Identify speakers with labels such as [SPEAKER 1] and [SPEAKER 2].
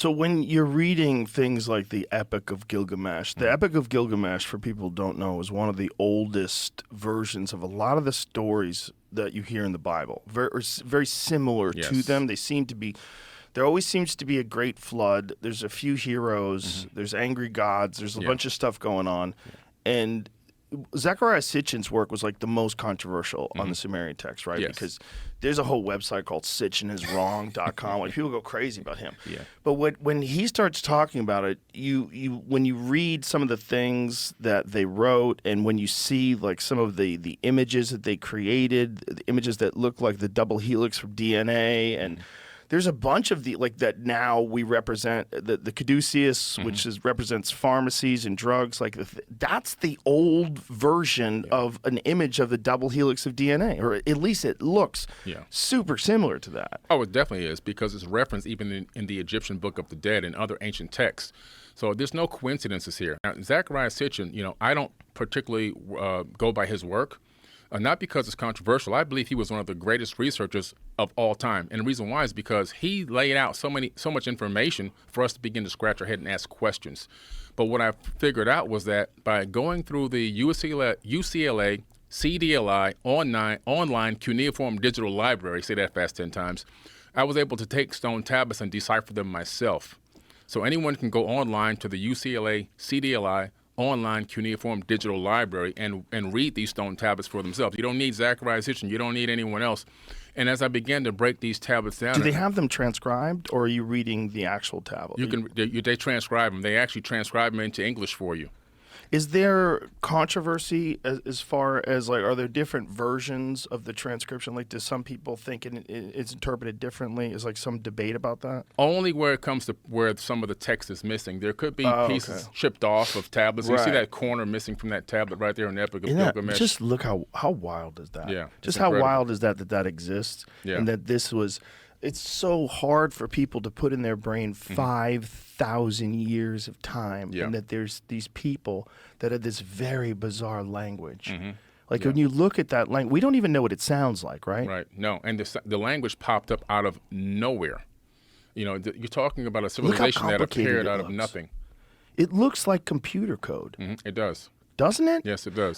[SPEAKER 1] So when you're reading things like the Epic of Gilgamesh, the Epic of Gilgamesh, for people who don't know, is one of the oldest versions of a lot of the stories that you hear in the Bible. Very similar to them. There always seems to be a great flood. There's a few heroes. There's angry gods. There's a bunch of stuff going on. And Zecharia Sitchin's work was like the most controversial on the Sumerian text, right?
[SPEAKER 2] Yes.
[SPEAKER 1] Because there's a whole website called sitchiniswrong.com. Like people go crazy about him.
[SPEAKER 2] Yeah.
[SPEAKER 1] But when he starts talking about it, when you read some of the things that they wrote, and when you see like some of the images that they created, the images that look like the double helix from DNA, and there's a bunch of that now we represent the caduceus, which represents pharmacies and drugs. Like that's the old version of an image of the double helix of DNA, or at least it looks super similar to that.
[SPEAKER 2] Oh, it definitely is, because it's referenced even in the Egyptian Book of the Dead and other ancient texts. So there's no coincidences here. Now, Zecharia Sitchin, I don't particularly go by his work. Not because it's controversial. I believe he was one of the greatest researchers of all time. And the reason why is because he laid out so much information for us to begin to scratch our head and ask questions. But what I figured out was that by going through the UCLA CDLI online cuneiform digital library, say that fast 10 times, I was able to take stone tablets and decipher them myself. So anyone can go online to the UCLA CDLI online cuneiform digital library and read these stone tablets for themselves. You don't need Zecharia Sitchin. You don't need anyone else. And as I began to break these tablets down,
[SPEAKER 1] do they have them transcribed, or are you reading the actual tablet?
[SPEAKER 2] They transcribe them. They actually transcribe them into English for you.
[SPEAKER 1] Is there controversy as far as, like, are there different versions of the transcription? Like, do some people think it's interpreted differently? Is, like, some debate about that?
[SPEAKER 2] Only where it comes to where some of the text is missing. There could be pieces chipped off of tablets. Right. You see that corner missing from that tablet right there in the Epic of Gilgamesh.
[SPEAKER 1] Just look how wild is that?
[SPEAKER 2] Yeah.
[SPEAKER 1] Just how wild is that exists? Yeah. And that this was... It's so hard for people to put in their brain 5,000 years of time, and that there's these people that have this very bizarre language. Like when you look at that language, we don't even know what it sounds like, right?
[SPEAKER 2] Right. No, and the language popped up out of nowhere. You're talking about a civilization that appeared out of nothing.
[SPEAKER 1] It looks like computer code.
[SPEAKER 2] It does.
[SPEAKER 1] Doesn't it?
[SPEAKER 2] Yes, it does.